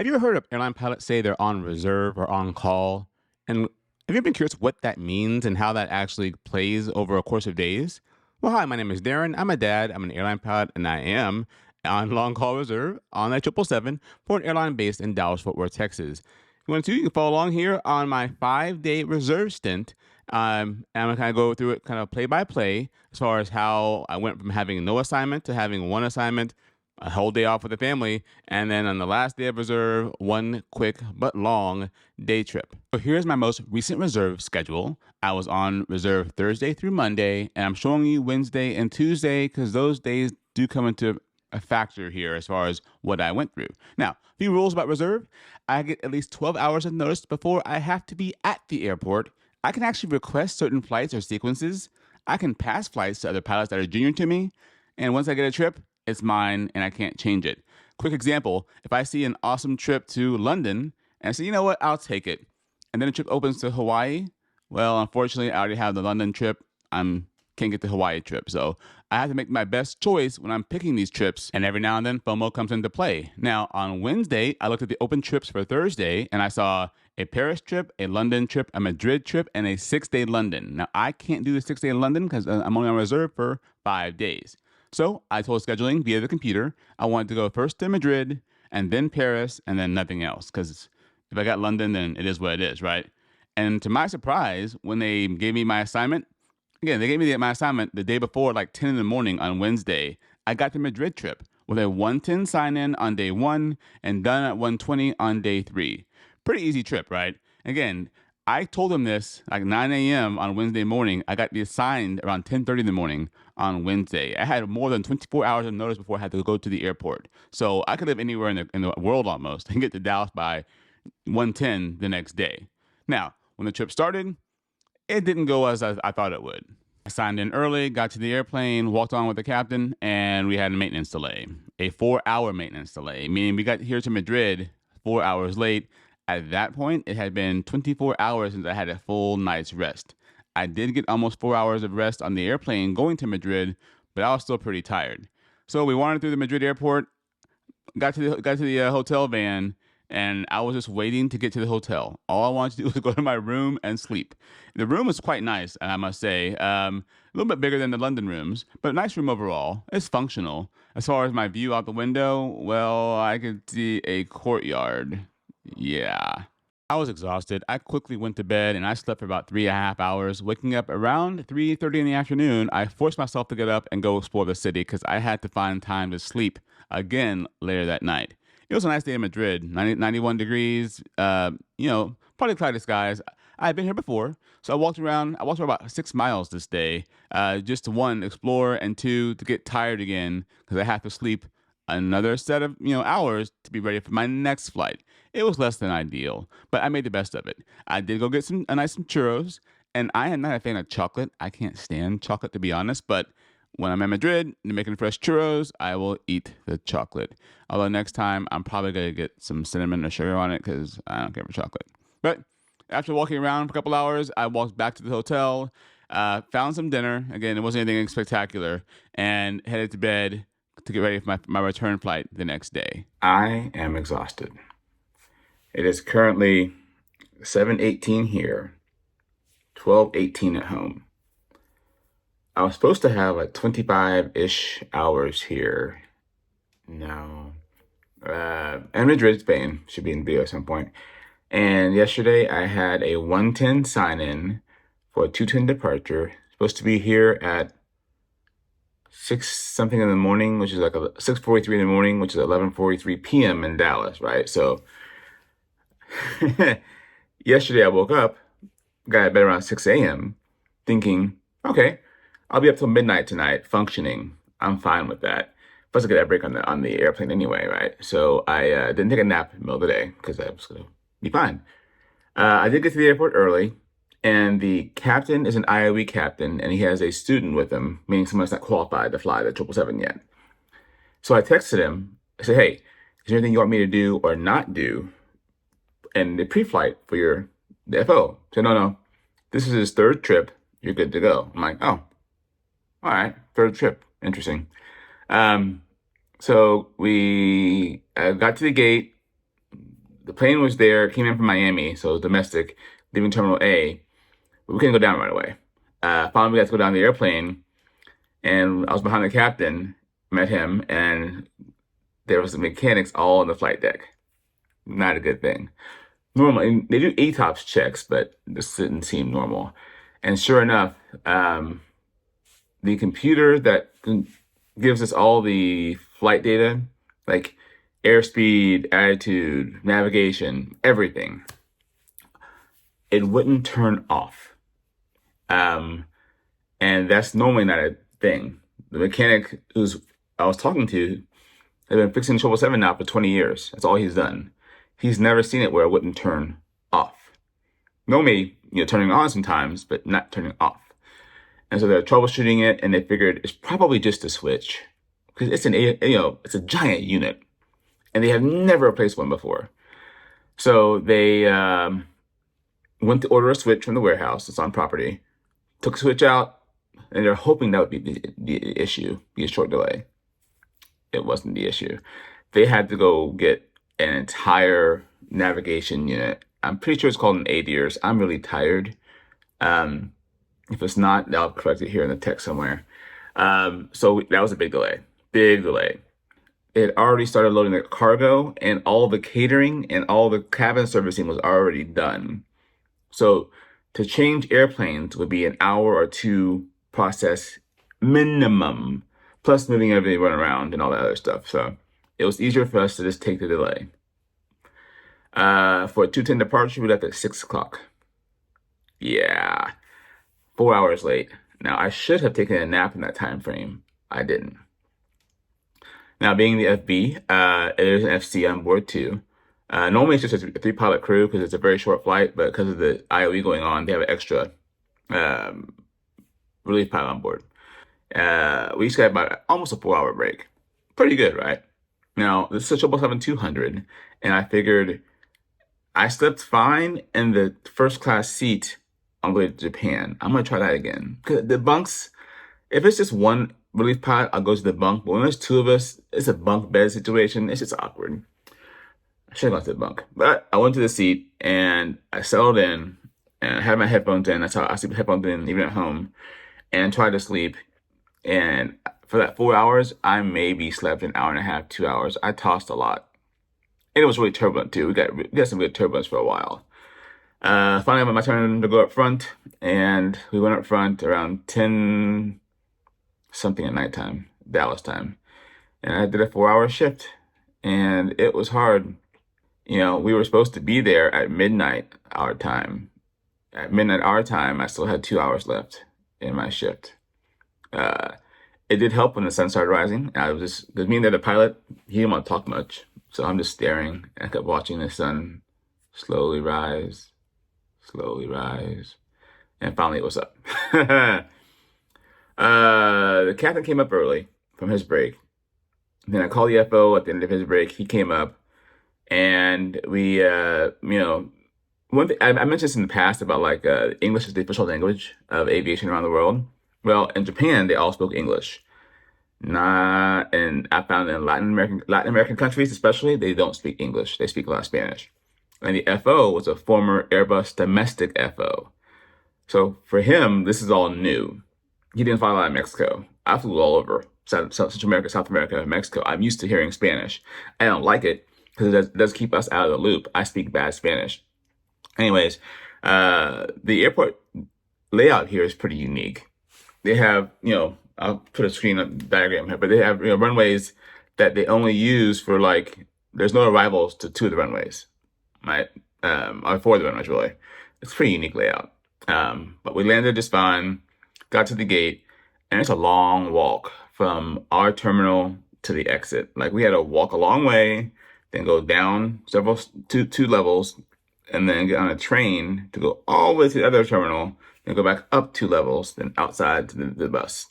Have you ever heard of airline pilots say they're on reserve or on call? And have you ever been curious what that means and how that actually plays over a course of days? Well, hi, my name is Darren. I'm a dad. I'm an airline pilot, and I am on long call reserve on that 777 for an airline based in Dallas, Fort Worth, Texas. If you want to, you can follow along here on my 5 day reserve stint. And I'm going to kind of go through it kind of play by play as far as how I went from having no assignment to having one assignment, a whole day off with the family, and then on the last day of reserve, one quick but long day trip. So here's my most recent reserve schedule. I was on reserve Thursday through Monday, and I'm showing you Wednesday and Tuesday because those days do come into a factor here as far as what I went through. Now, a few rules about reserve. I get at least 12 hours of notice before I have to be at the airport. I can actually request certain flights or sequences. I can pass flights to other pilots that are junior to me. And once I get a trip, it's mine and I can't change it. Quick example, if I see an awesome trip to London and I say, you know what, I'll take it. And then a trip opens to Hawaii. Well, unfortunately, I already have the London trip. Can't get the Hawaii trip. So I have to make my best choice when I'm picking these trips. And every now and then FOMO comes into play. Now on Wednesday, I looked at the open trips for Thursday and I saw a Paris trip, a London trip, a Madrid trip, and a 6 day London. Now I can't do the 6 day London because I'm only on reserve for 5 days. So I told scheduling via the computer, I wanted to go first to Madrid and then Paris and then nothing else. Because if I got London, then it is what it is, right? And to my surprise, when they gave me my assignment, again, they gave me my assignment the day before, like 10 in the morning on Wednesday. I got the Madrid trip with a 1:10 sign in on day one and done at 1:20 on day three. Pretty easy trip, right? Again, I told them this like 9 a.m. on Wednesday morning. I got the assigned around 10:30 in the morning on Wednesday. I had more than 24 hours of notice before I had to go to the airport. So I could live anywhere in the world almost and get to Dallas by 1:10 the next day. Now, when the trip started, it didn't go as I thought it would. I signed in early, got to the airplane, walked on with the captain, and we had a maintenance delay. A 4 hour maintenance delay, meaning we got here to Madrid 4 hours late. At that point, it had been 24 hours since I had a full night's rest. I did get almost 4 hours of rest on the airplane going to Madrid, but I was still pretty tired. So we wandered through the Madrid airport, got to the hotel van, and I was just waiting to get to the hotel. All I wanted to do was go to my room and sleep. The room was quite nice, I must say. A little bit bigger than the London rooms, but nice room overall. It's functional. As far as my view out the window, well, I could see a courtyard. Yeah. I was exhausted. I quickly went to bed and I slept for about 3.5 hours. Waking up around 3:30 in the afternoon, I forced myself to get up and go explore the city because I had to find time to sleep again later that night. It was a nice day in Madrid, 91 degrees, partly cloudy skies. I had been here before, so I walked around. I walked for about 6 miles this day, just to one, explore, and two, to get tired again because I have to sleep another set of hours to be ready for my next flight. It was less than ideal, but I made the best of it. I did go get some churros, and I am not a fan of chocolate. I can't stand chocolate to be honest, but when I'm in Madrid and they're making fresh churros, I will eat the chocolate. Although next time I'm probably gonna get some cinnamon or sugar on it because I don't care for chocolate. But after walking around for a couple hours, I walked back to the hotel, found some dinner. Again, it wasn't anything spectacular, and headed to bed to get ready for my return flight the next day. I am exhausted. It is currently 7:18 here, 12:18 at home. I was supposed to have like 25-ish hours here. No. And Madrid, Spain should be in video at some point. And yesterday I had a 1:10 sign-in for a 2:10 departure. Supposed to be here at 6 something in the morning, which is like 6:43 in the morning, which is 11:43 p.m. in Dallas, right? So yesterday I woke up, got out of bed around 6 a.m. thinking, okay, I'll be up till midnight tonight functioning. I'm fine with that. Plus I get a break on the airplane anyway, right? So I didn't take a nap in the middle of the day because I was going to be fine. I did get to the airport early, and the captain is an IOE captain, and he has a student with him, meaning someone that's not qualified to fly the 777 yet. So I texted him. I said, hey, is there anything you want me to do or not do in the pre-flight for the FO? He said, no, this is his third trip. You're good to go. I'm like, oh, all right, third trip. Interesting. So we got to the gate, the plane was there, came in from Miami, so it was domestic, leaving Terminal A. But we couldn't go down right away. Finally, we had to go down the airplane, and I was behind the captain, met him, and there was the mechanics all on the flight deck. Not a good thing. Normally, they do ATOPS checks, but this didn't seem normal. And sure enough, the computer that gives us all the flight data, like airspeed, attitude, navigation, everything, it wouldn't turn off. And that's normally not a thing. The mechanic I was talking to had been fixing the 777 now for 20 years. That's all he's done. He's never seen it where it wouldn't turn off. Normally, turning on sometimes, but not turning off. And so they're troubleshooting it, and they figured it's probably just a switch because it's it's a giant unit, and they have never replaced one before. So they went to order a switch from the warehouse that's on property, took the switch out, and they're hoping that would be the issue, be a short delay. It wasn't the issue. They had to go get an entire navigation unit. I'm pretty sure it's called an ADIRS. I'm really tired. If it's not, I'll correct it here in the text somewhere. So that was a big delay. Big delay. It had already started loading the cargo, and all the catering and all the cabin servicing was already done. So to change airplanes would be an hour or two process minimum, plus moving everyone around and all that other stuff. So it was easier for us to just take the delay. For a 2:10 departure, we left at 6 o'clock. Yeah, 4 hours late. Now, I should have taken a nap in that time frame. I didn't. Now, being the FB, there's an FC on board too. Normally, it's just a three-pilot crew because it's a very short flight, but because of the IOE going on, they have an extra relief pilot on board. We just got about almost a 4-hour break. Pretty good, right? Now, this is a 777-200, and I figured I slept fine in the first class seat on the way to Japan. I'm going to try that again. 'Cause the bunks, if it's just one relief pilot, I'll go to the bunk. But when there's two of us, it's a bunk bed situation. It's just awkward. I should have gone to the bunk. But I went to the seat, and I settled in, and I had my headphones in. That's how I sleep with headphones in, even at home, and tried to sleep. And for that 4 hours, I maybe slept an hour and a half, 2 hours. I tossed a lot. And it was really turbulent too. We got some good turbulence for a while. Finally, my turn to go up front, and we went up front around 10 something at nighttime, Dallas time. And I did a 4-hour shift, and it was hard. We were supposed to be there at midnight our time. At midnight our time, I still had 2 hours left in my shift. It did help when the sun started rising. Because me and the other pilot, he didn't want to talk much. So I'm just staring. I kept watching the sun slowly rise, and finally it was up. The captain came up early from his break. Then I called the FO at the end of his break. He came up, and we, one thing I mentioned this in the past about like English is the official language of aviation around the world. Well, in Japan, they all spoke English. And I found in Latin American countries, especially, they don't speak English. They speak a lot of Spanish. And the FO was a former Airbus domestic FO. So for him, this is all new. He didn't fly a lot in Mexico. I flew all over Central America, South America, Mexico. I'm used to hearing Spanish. I don't like it because it does keep us out of the loop. I speak bad Spanish. Anyways, the airport layout here is pretty unique. They have, I'll put a screen diagram here, but they have runways that they only use for there's no arrivals to two of the runways, right? Or four of the runways really. It's a pretty unique layout. But we landed just fine, got to the gate, and it's a long walk from our terminal to the exit. Like we had to walk a long way, then go down two levels, and then get on a train to go all the way to the other terminal, then go back up 2 levels, then outside to the bus.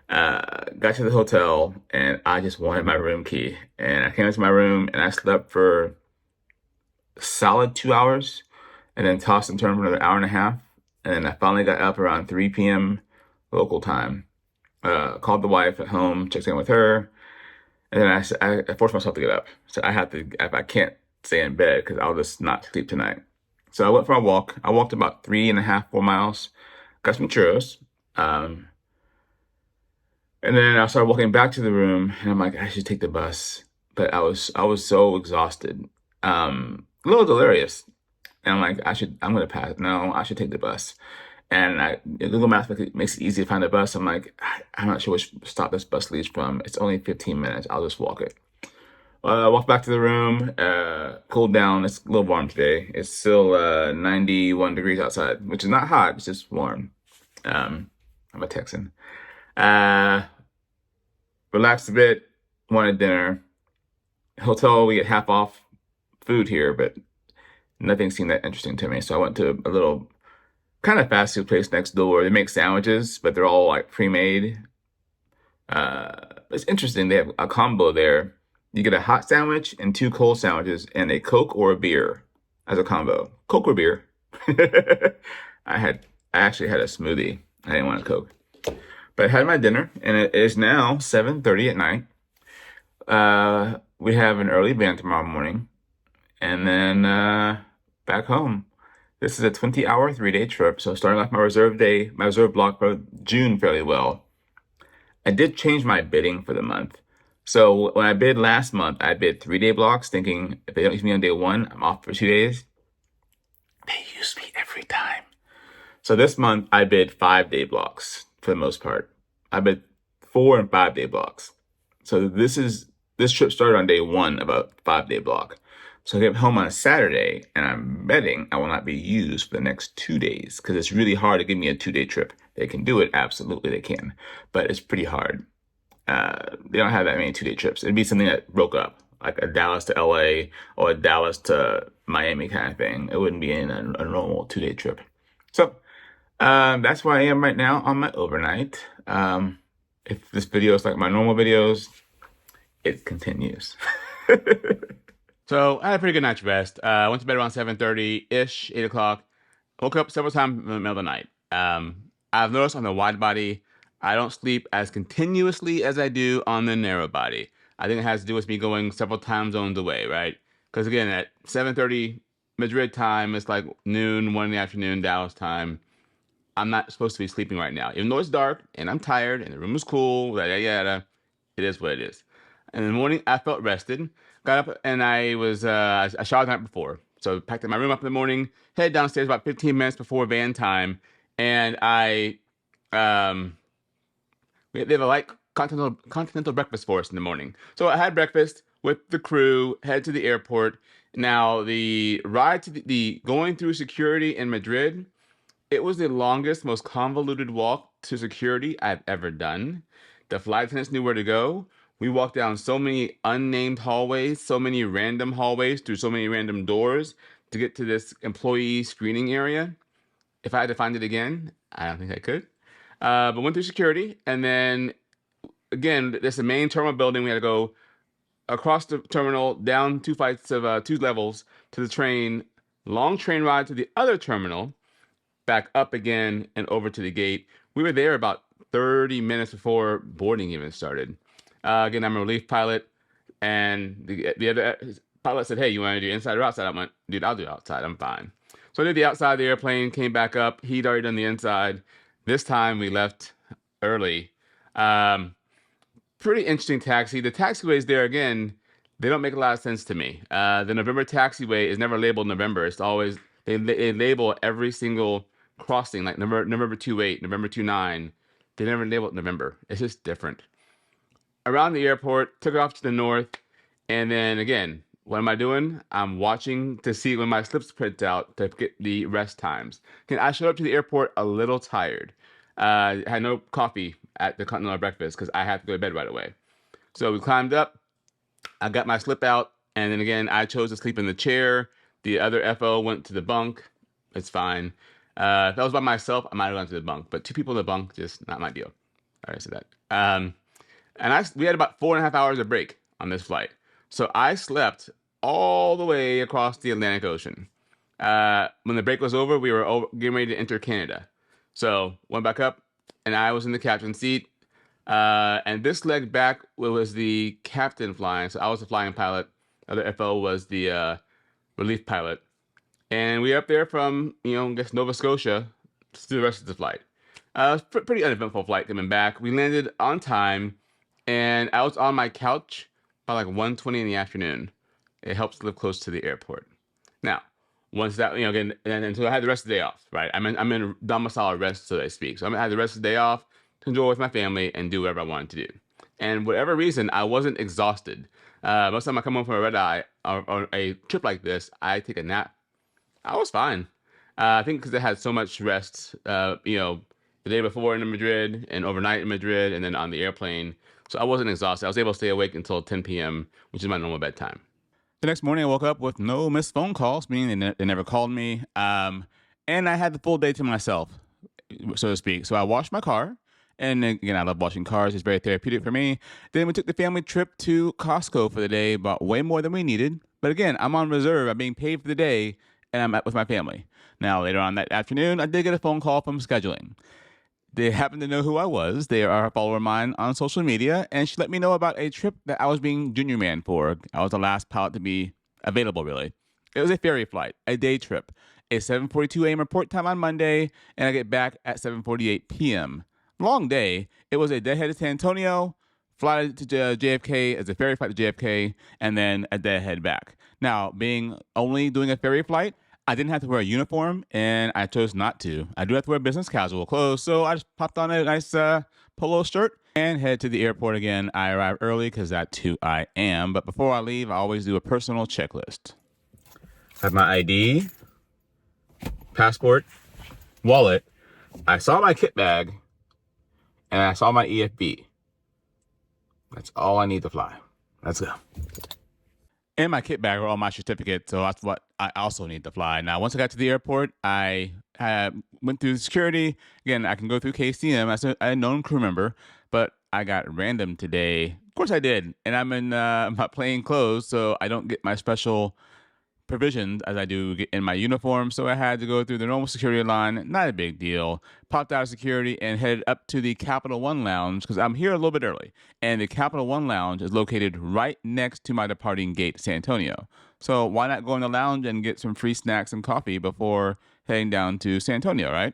Got to the hotel, and I just wanted my room key. And I came into my room, and I slept for a solid 2 hours, and then tossed and turned for another hour and a half. And then I finally got up around 3 p.m. local time. Called the wife at home, checked in with her, and then I forced myself to get up. So I have to, if I can't stay in bed because I'll just not sleep tonight. So I went for a walk. I walked about 3.5, 4 miles, got some churros. Um, and then I started walking back to the room and I'm like, I should take the bus. But I was so exhausted. A little delirious. And I'm like, I'm gonna pass. No, I should take the bus. And Google Maps makes it easy to find the bus. I'm like, I'm not sure which stop this bus leaves from. It's only 15 minutes. I'll just walk it. Walked back to the room, cooled down. It's a little warm today. It's still 91 degrees outside, which is not hot. It's just warm. I'm a Texan. Uh, Relaxed a bit. Wanted dinner. Hotel, we get half off food here, but nothing seemed that interesting to me. So I went to a little kind of fast food place next door. They make sandwiches, but they're all like pre-made. It's interesting. They have a combo there. You get a hot sandwich and two cold sandwiches and a Coke or a beer as a combo. Coke or beer. I actually had a smoothie. I didn't want a Coke. But I had my dinner and it is now 7:30 at night. We have an early band tomorrow morning and then back home. This is a 20-hour, 3-day trip. So starting off my reserve block for June fairly well. I did change my bidding for the month. So when I bid last month, I bid 3-day blocks, thinking if they don't use me on day one, I'm off for 2 days. They use me every time. So this month, I bid 5-day blocks for the most part. I bid 4 and 5-day blocks. So this trip started on day one of a 5-day block. So I get home on a Saturday, and I'm betting I will not be used for the next 2 days because it's really hard to give me a 2-day trip. They can do it, absolutely they can, but it's pretty hard. They don't have that many 2-day trips. It'd be something that broke up, like a Dallas to LA or a Dallas to Miami kind of thing. It wouldn't be in a normal 2-day trip. So that's where I am right now on my overnight. If this video is like my normal videos, it continues. So I had a pretty good night's rest. I went to bed around 7:30-ish, 8 o'clock. Woke up several times in the middle of the night. I've noticed on the wide body, I don't sleep as continuously as I do on the narrow body. I think it has to do with me going several time zones away, right? Because again, at 7:30 Madrid time, it's like noon, 1 in the afternoon, Dallas time. I'm not supposed to be sleeping right now. Even though it's dark and I'm tired and the room is cool, yada yada, it is what it is. And in the morning, I felt rested. Got up and I showered the night before. So packed my room up in the morning, headed downstairs about 15 minutes before van time, and they have a light continental breakfast for us in the morning. So I had breakfast with the crew, head to the airport. Now the ride to the going through security in Madrid, it was the longest, most convoluted walk to security I've ever done. The flight attendants knew where to go. We walked down so many unnamed hallways, so many random hallways through so many random doors to get to this employee screening area. If I had to find it again, I don't think I could. But went through security, and then again, there's the main terminal building. We had to go across the terminal, down 2 levels to the train, long train ride to the other terminal, back up again and over to the gate. We were there about 30 minutes before boarding even started. Again, I'm a relief pilot, and the other pilot said, "Hey, you want to do inside or outside?" I went, "Dude, I'll do outside. I'm fine." So I did the outside of the airplane, came back up. He'd already done the inside. This time we left early. Pretty interesting taxi. The taxiways there, again, they don't make a lot of sense to me. The November taxiway is never labeled November. It's always, they label every single crossing, like November 28, November 29. They never label it November. It's just different. Around the airport, took it off to the north, and then again, what am I doing? I'm watching to see when my slips print out to get the rest times. Again, I showed up to the airport a little tired. I had no coffee at the continental breakfast because I had to go to bed right away. So we climbed up. I got my slip out, and then again, I chose to sleep in the chair. The other FO went to the bunk. It's fine. If I was by myself, I might have gone to the bunk, but 2 people in the bunk, just not my deal. I already said that. And we had about 4.5 hours of break on this flight. So I slept all the way across the Atlantic Ocean. When the break was over, we were getting ready to enter Canada. So went back up, and I was in the captain seat. And this leg back was the captain flying. So I was the flying pilot. The other FO was the relief pilot, and we were up there from I guess Nova Scotia to the rest of the flight. It was pretty uneventful flight coming back. We landed on time, and I was on my couch by like 1:20 in the afternoon. It helps to live close to the airport. Now, once that again, and so I had the rest of the day off. Right, I'm in domicile rest, so to speak. So I had the rest of the day off to enjoy with my family and do whatever I wanted to do. And whatever reason, I wasn't exhausted. Most of the time I come home from a red eye or a trip like this, I take a nap. I was fine. I think because I had so much rest, the day before in Madrid and overnight in Madrid and then on the airplane. So I wasn't exhausted. I was able to stay awake until 10 p.m., which is my normal bedtime. The next morning, I woke up with no missed phone calls, meaning they never called me. And I had the full day to myself, so to speak. So I washed my car. And again, I love washing cars. It's very therapeutic for me. Then we took the family trip to Costco for the day, bought way more than we needed. But again, I'm on reserve. I'm being paid for the day, and I'm with my family. Now, later on that afternoon, I did get a phone call from scheduling. They happen to know who I was. They are a follower of mine on social media, and she let me know about a trip that I was being junior man for. I was the last pilot to be available, really. It was a ferry flight, a day trip, a 7:42 a.m. report time on Monday, and I get back at 7:48 p.m. Long day. It was a deadhead to San Antonio, fly to JFK as a ferry flight to JFK, and then a deadhead back. Now, being only doing a ferry flight, I didn't have to wear a uniform, and I chose not to. I do have to wear business casual clothes, so I just popped on a nice polo shirt and head to the airport again. I arrived early because that's who I am. But before I leave, I always do a personal checklist. I have my ID, passport, wallet. I saw my kit bag, and I saw my EFB. That's all I need to fly. Let's go. In my kit bag are all my certificates, so that's what I also need to fly. Now, once I got to the airport, I went through security. Again, I can go through KCM as a known crew member, but I got random today. Of course I did, and I'm in my plain clothes, so I don't get my special provisions as I do get in my uniform. So I had to go through the normal security line. Not a big deal. Popped out of security and headed up to the Capital One Lounge because I'm here a little bit early. And the Capital One Lounge is located right next to my departing gate to San Antonio. So why not go in the lounge and get some free snacks and coffee before heading down to San Antonio, right?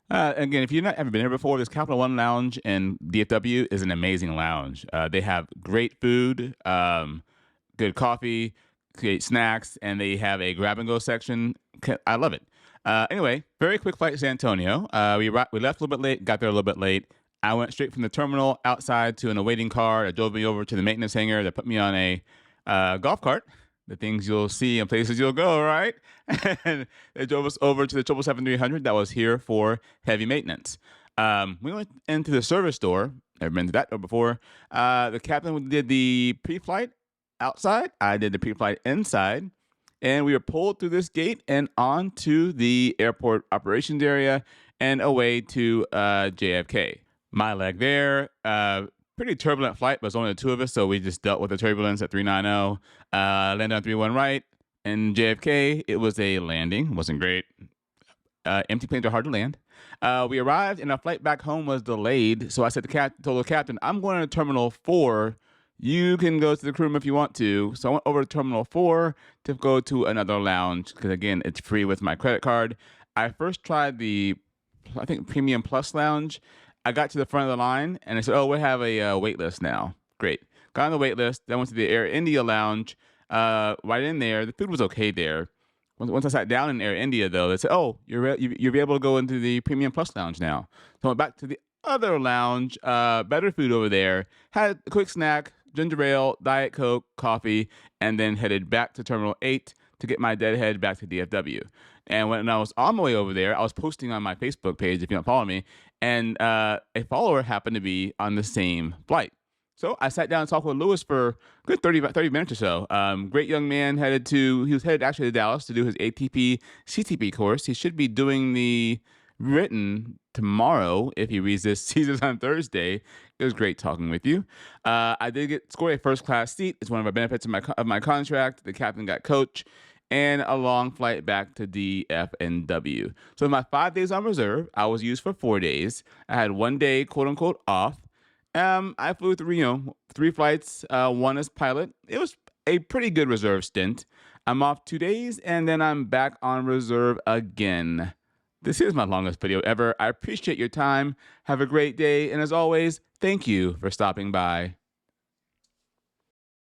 Again, if you've not ever been here before, this Capital One Lounge in DFW is an amazing lounge. They have great food, good coffee, great snacks, and they have a grab and go section. I love it. Anyway, very quick flight to San Antonio. We left a little bit late, got there a little bit late. I went straight from the terminal outside to an awaiting car that drove me over to the maintenance hangar that put me on a golf cart. The things you'll see and places you'll go, right? And they drove us over to the 777-300 that was here for heavy maintenance. We went into the service door. Never been to that door before. The captain did the pre-flight outside. I did the pre-flight inside. And we were pulled through this gate and onto the airport operations area and away to JFK. My leg there. Pretty turbulent flight, but it's only the two of us, so we just dealt with the turbulence at 390. Landed on 31 right. And JFK, it was a landing. Wasn't great. Empty planes are hard to land. We arrived, and our flight back home was delayed. So I said told the captain, I'm going to Terminal 4. You can go to the crew room if you want to. So I went over to Terminal 4 to go to another lounge because, again, it's free with my credit card. I first tried I think, Premium Plus Lounge. I got to the front of the line, and I said, we have a wait list now. Great. Got on the wait list. Then went to the Air India Lounge. Right in there. The food was okay there. Once I sat down in Air India, though, they said, you'll be able to go into the Premium Plus Lounge now. So I went back to the other lounge, better food over there. Had a quick snack, ginger ale, Diet Coke, coffee, and then headed back to Terminal 8 to get my deadhead back to DFW. And when I was on my way over there, I was posting on my Facebook page, if you don't follow me, and a follower happened to be on the same flight. So I sat down and talked with Lewis for a good 30 minutes or so. Great young man, he was headed actually to Dallas to do his ATP CTP course. He should be doing the written tomorrow if he sees this on Thursday. It was great talking with you. I did score a first class seat. It's one of my benefits of my contract. The captain got coach and a long flight back to DFNW. So in my 5 days on reserve, I was used for 4 days. I had 1 day, quote unquote, off. I flew through, 3 flights, one as pilot. It was a pretty good reserve stint. I'm off 2 days and then I'm back on reserve again. This is my longest video ever. I appreciate your time. Have a great day. And as always, thank you for stopping by.